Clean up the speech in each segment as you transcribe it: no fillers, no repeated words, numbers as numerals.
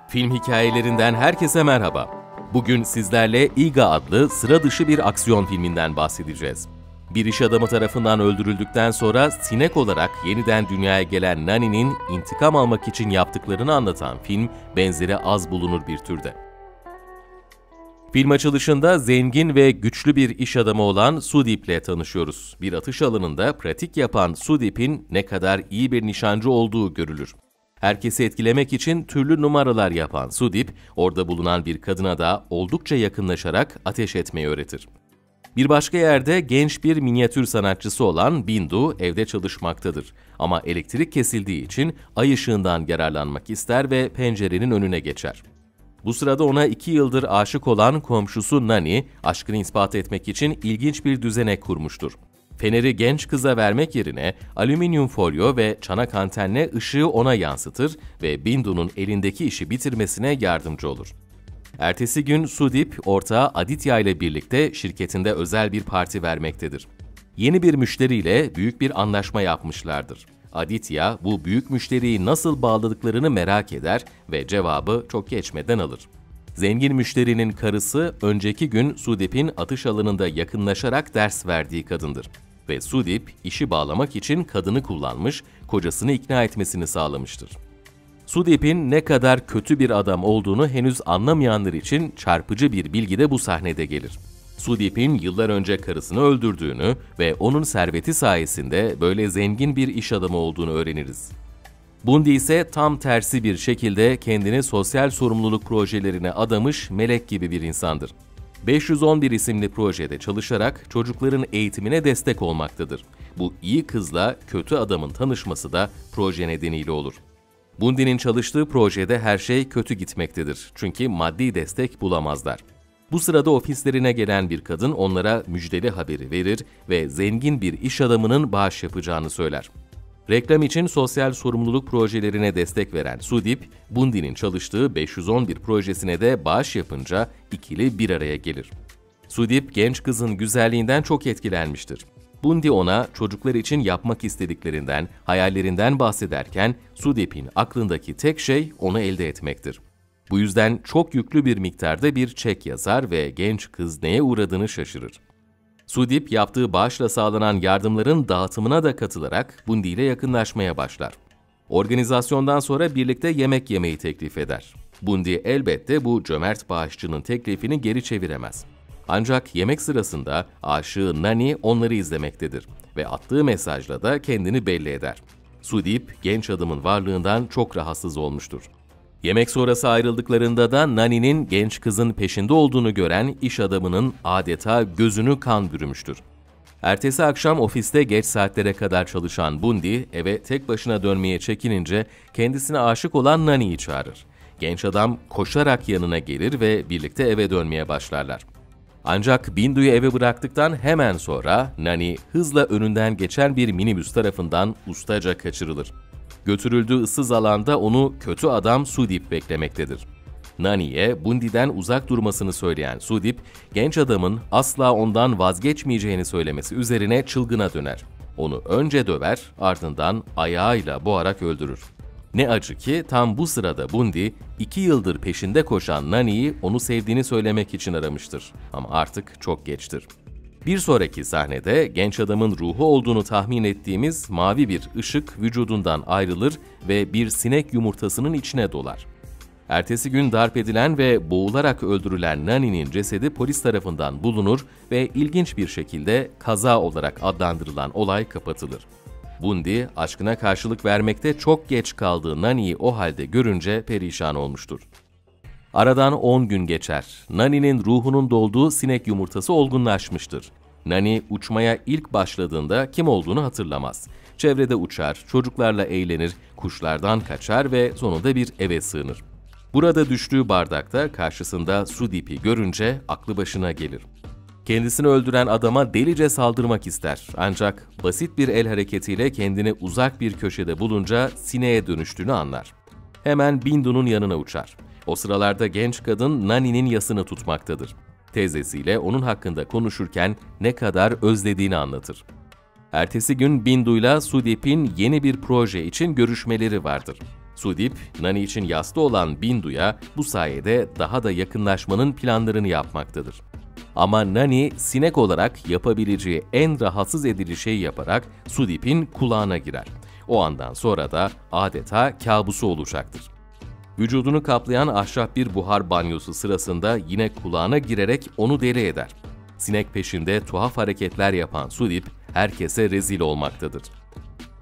Film hikayelerinden herkese merhaba. Bugün sizlerle Iga adlı sıra dışı bir aksiyon filminden bahsedeceğiz. Bir iş adamı tarafından öldürüldükten sonra sinek olarak yeniden dünyaya gelen Nani'nin intikam almak için yaptıklarını anlatan film, benzeri az bulunur bir türde. Film açılışında zengin ve güçlü bir iş adamı olan Sudeep'le tanışıyoruz. Bir atış alanında pratik yapan Sudeep'in ne kadar iyi bir nişancı olduğu görülür. Herkesi etkilemek için türlü numaralar yapan Sudeep, orada bulunan bir kadına da oldukça yakınlaşarak ateş etmeyi öğretir. Bir başka yerde genç bir minyatür sanatçısı olan Bindu evde çalışmaktadır. Ama elektrik kesildiği için ay ışığından yararlanmak ister ve pencerenin önüne geçer. Bu sırada ona 2 yıldır aşık olan komşusu Nani, aşkını ispat etmek için ilginç bir düzenek kurmuştur. Feneri genç kıza vermek yerine alüminyum folyo ve çanak antenle ışığı ona yansıtır ve Bindu'nun elindeki işi bitirmesine yardımcı olur. Ertesi gün Sudeep, ortağı Aditya ile birlikte şirketinde özel bir parti vermektedir. Yeni bir müşteriyle büyük bir anlaşma yapmışlardır. Aditya, bu büyük müşteriyi nasıl bağladıklarını merak eder ve cevabı çok geçmeden alır. Zengin müşterinin karısı, önceki gün Sudeep'in atış alanında yakınlaşarak ders verdiği kadındır. Ve Sudeep, işi bağlamak için kadını kullanmış, kocasını ikna etmesini sağlamıştır. Sudeep'in ne kadar kötü bir adam olduğunu henüz anlamayanlar için çarpıcı bir bilgi de bu sahnede gelir. Sudeep'in yıllar önce karısını öldürdüğünü ve onun serveti sayesinde böyle zengin bir iş adamı olduğunu öğreniriz. Bundy ise tam tersi bir şekilde kendini sosyal sorumluluk projelerine adamış melek gibi bir insandır. 511 isimli projede çalışarak çocukların eğitimine destek olmaktadır. Bu iyi kızla kötü adamın tanışması da proje nedeniyle olur. Bundy'nin çalıştığı projede her şey kötü gitmektedir. Çünkü maddi destek bulamazlar. Bu sırada ofislerine gelen bir kadın onlara müjdeli haberi verir ve zengin bir iş adamının bağış yapacağını söyler. Reklam için sosyal sorumluluk projelerine destek veren Sudeep, Bundy'nin çalıştığı 511 projesine de bağış yapınca ikili bir araya gelir. Sudeep, genç kızın güzelliğinden çok etkilenmiştir. Bundy ona çocuklar için yapmak istediklerinden, hayallerinden bahsederken Sudeep'in aklındaki tek şey onu elde etmektir. Bu yüzden çok yüklü bir miktarda bir çek yazar ve genç kız neye uğradığını şaşırır. Sudeep, yaptığı bağışla sağlanan yardımların dağıtımına da katılarak Bundy ile yakınlaşmaya başlar. Organizasyondan sonra birlikte yemek yemeyi teklif eder. Bundy elbette bu cömert bağışçının teklifini geri çeviremez. Ancak yemek sırasında aşığı Nani onları izlemektedir ve attığı mesajla da kendini belli eder. Sudeep, genç adamın varlığından çok rahatsız olmuştur. Yemek sonrası ayrıldıklarında da Nani'nin genç kızın peşinde olduğunu gören iş adamının adeta gözünü kan bürümüştür. Ertesi akşam ofiste geç saatlere kadar çalışan Bundy, eve tek başına dönmeye çekinince kendisine aşık olan Nani'yi çağırır. Genç adam koşarak yanına gelir ve birlikte eve dönmeye başlarlar. Ancak Bindu'yu eve bıraktıktan hemen sonra Nani hızla önünden geçen bir minibüs tarafından ustaca kaçırılır. Götürüldüğü ıssız alanda onu kötü adam Sudeep beklemektedir. Nani'ye Bundy'den uzak durmasını söyleyen Sudeep, genç adamın asla ondan vazgeçmeyeceğini söylemesi üzerine çılgına döner. Onu önce döver, ardından ayağıyla boğarak öldürür. Ne acı ki tam bu sırada Bundy, 2 yıldır peşinde koşan Nani'yi onu sevdiğini söylemek için aramıştır. Ama artık çok geçtir. Bir sonraki sahnede genç adamın ruhu olduğunu tahmin ettiğimiz mavi bir ışık vücudundan ayrılır ve bir sinek yumurtasının içine dolar. Ertesi gün darp edilen ve boğularak öldürülen Nani'nin cesedi polis tarafından bulunur ve ilginç bir şekilde kaza olarak adlandırılan olay kapatılır. Bundy, aşkına karşılık vermekte çok geç kaldığı Nani'yi o halde görünce perişan olmuştur. Aradan 10 gün geçer. Nani'nin ruhunun dolduğu sinek yumurtası olgunlaşmıştır. Nani uçmaya ilk başladığında kim olduğunu hatırlamaz. Çevrede uçar, çocuklarla eğlenir, kuşlardan kaçar ve sonunda bir eve sığınır. Burada düştüğü bardakta karşısında Sudeep'i görünce aklı başına gelir. Kendisini öldüren adama delice saldırmak ister. Ancak basit bir el hareketiyle kendini uzak bir köşede bulunca sineğe dönüştüğünü anlar. Hemen Bindu'nun yanına uçar. O sıralarda genç kadın Nani'nin yasını tutmaktadır. Teyzesiyle onun hakkında konuşurken ne kadar özlediğini anlatır. Ertesi gün Bindu'yla Sudeep'in yeni bir proje için görüşmeleri vardır. Sudip, Nani için yaslı olan Bindu'ya bu sayede daha da yakınlaşmanın planlarını yapmaktadır. Ama Nani, sinek olarak yapabileceği en rahatsız edici şeyi yaparak Sudip'in kulağına girer. O andan sonra da adeta kabusu olacaktır. Vücudunu kaplayan ahşap bir buhar banyosu sırasında yine kulağına girerek onu deli eder. Sinek peşinde tuhaf hareketler yapan Sudip, herkese rezil olmaktadır.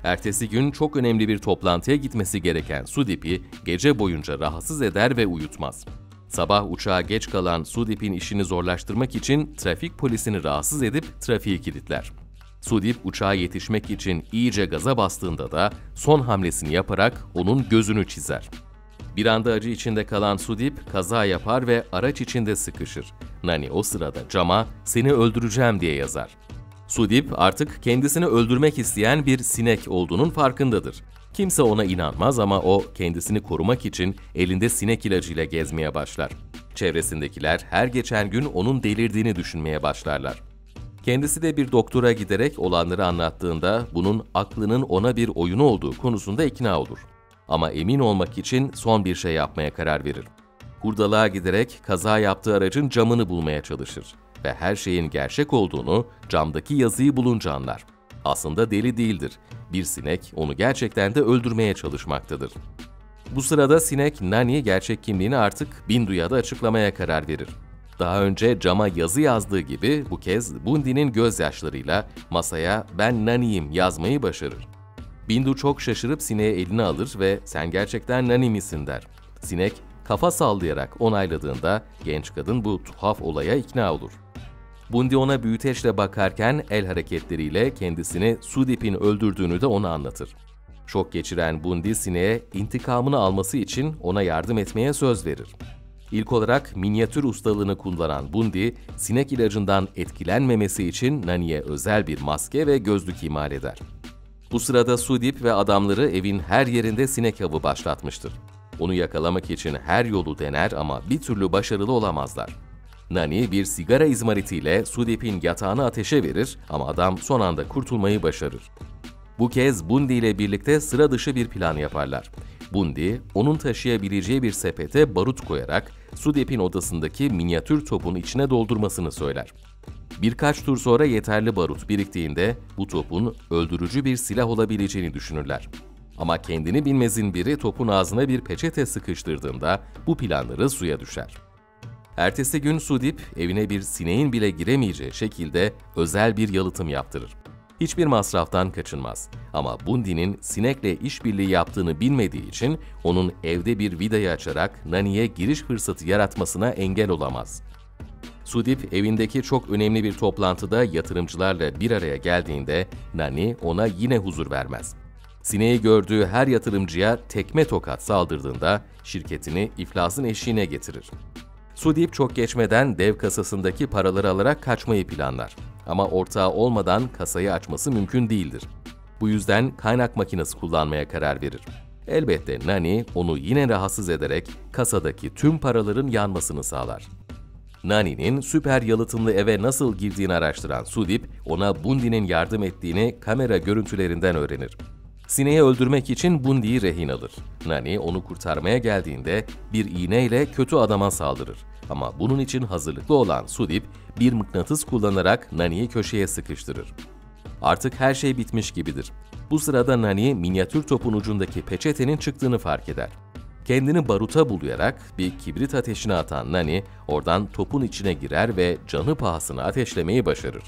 Ertesi gün çok önemli bir toplantıya gitmesi gereken Sudip'i gece boyunca rahatsız eder ve uyutmaz. Sabah uçağa geç kalan Sudip'in işini zorlaştırmak için trafik polisini rahatsız edip trafiği kilitler. Sudip uçağa yetişmek için iyice gaza bastığında da son hamlesini yaparak onun gözünü çizer. Bir anda acı içinde kalan Sudip kaza yapar ve araç içinde sıkışır. Nani o sırada cama "Seni öldüreceğim" diye yazar. Sudip artık kendisini öldürmek isteyen bir sinek olduğunun farkındadır. Kimse ona inanmaz ama o kendisini korumak için elinde sinek ilacıyla gezmeye başlar. Çevresindekiler her geçen gün onun delirdiğini düşünmeye başlarlar. Kendisi de bir doktora giderek olanları anlattığında bunun aklının ona bir oyunu olduğu konusunda ikna olur. Ama emin olmak için son bir şey yapmaya karar verir. Hurdalığa giderek kaza yaptığı aracın camını bulmaya çalışır ve her şeyin gerçek olduğunu camdaki yazıyı bulunca anlar. Aslında deli değildir. Bir sinek onu gerçekten de öldürmeye çalışmaktadır. Bu sırada sinek Nani gerçek kimliğini artık Bindu'ya da açıklamaya karar verir. Daha önce cama yazı yazdığı gibi bu kez Bundi'nin gözyaşlarıyla masaya "Ben Nani'yim" yazmayı başarır. Bindu çok şaşırıp sineğe elini alır ve "Sen gerçekten Nani misin?" der. Sinek kafa sallayarak onayladığında genç kadın bu tuhaf olaya ikna olur. Bundi ona büyüteçle bakarken el hareketleriyle kendisini Sudip'in öldürdüğünü de ona anlatır. Şok geçiren Bundi sineğe intikamını alması için ona yardım etmeye söz verir. İlk olarak minyatür ustalığını kullanan Bundi, sinek ilacından etkilenmemesi için Nani'ye özel bir maske ve gözlük imal eder. Bu sırada Sudip ve adamları evin her yerinde sinek avı başlatmıştır. Onu yakalamak için her yolu dener ama bir türlü başarılı olamazlar. Nani bir sigara izmaritiyle Sudip'in yatağını ateşe verir ama adam son anda kurtulmayı başarır. Bu kez Bundi ile birlikte sıra dışı bir plan yaparlar. Bundi, onun taşıyabileceği bir sepete barut koyarak Sudip'in odasındaki minyatür topun içine doldurmasını söyler. Birkaç tur sonra yeterli barut biriktiğinde bu topun öldürücü bir silah olabileceğini düşünürler. Ama kendini bilmezin biri topun ağzına bir peçete sıkıştırdığında bu planları suya düşer. Ertesi gün Sudip evine bir sineğin bile giremeyeceği şekilde özel bir yalıtım yaptırır. Hiçbir masraftan kaçınmaz ama Bundi'nin sinekle işbirliği yaptığını bilmediği için onun evde bir vidayı açarak Nani'ye giriş fırsatı yaratmasına engel olamaz. Sudip evindeki çok önemli bir toplantıda yatırımcılarla bir araya geldiğinde Nani ona yine huzur vermez. Sineği gördüğü her yatırımcıya tekme tokat saldırdığında şirketini iflasın eşiğine getirir. Sudip çok geçmeden dev kasasındaki paraları alarak kaçmayı planlar. Ama ortağı olmadan kasayı açması mümkün değildir. Bu yüzden kaynak makinesi kullanmaya karar verir. Elbette Nani onu yine rahatsız ederek kasadaki tüm paraların yanmasını sağlar. Nani'nin süper yalıtımlı eve nasıl girdiğini araştıran Sudip, ona Bundi'nin yardım ettiğini kamera görüntülerinden öğrenir. Sineği öldürmek için Bundi'yi rehin alır. Nani onu kurtarmaya geldiğinde bir iğneyle kötü adama saldırır. Ama bunun için hazırlıklı olan Sudip, bir mıknatıs kullanarak Nani'yi köşeye sıkıştırır. Artık her şey bitmiş gibidir. Bu sırada Nani, minyatür topun ucundaki peçetenin çıktığını fark eder. Kendini baruta bulayarak bir kibrit ateşine atan Nani, oradan topun içine girer ve canı pahasına ateşlemeyi başarır.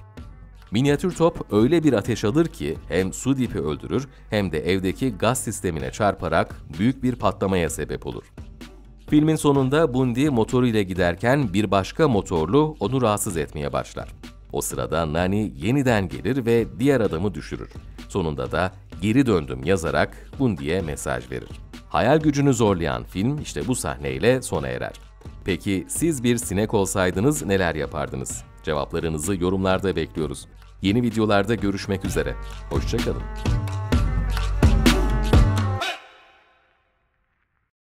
Minyatür top öyle bir ateş alır ki hem Sudip'i öldürür hem de evdeki gaz sistemine çarparak büyük bir patlamaya sebep olur. Filmin sonunda Bundi motoruyla giderken bir başka motorlu onu rahatsız etmeye başlar. O sırada Nani yeniden gelir ve diğer adamı düşürür. Sonunda da "Geri döndüm" yazarak Bundi'ye mesaj verir. Hayal gücünü zorlayan film işte bu sahneyle sona erer. Peki siz bir sinek olsaydınız neler yapardınız? Cevaplarınızı yorumlarda bekliyoruz. Yeni videolarda görüşmek üzere. Hoşça kalın.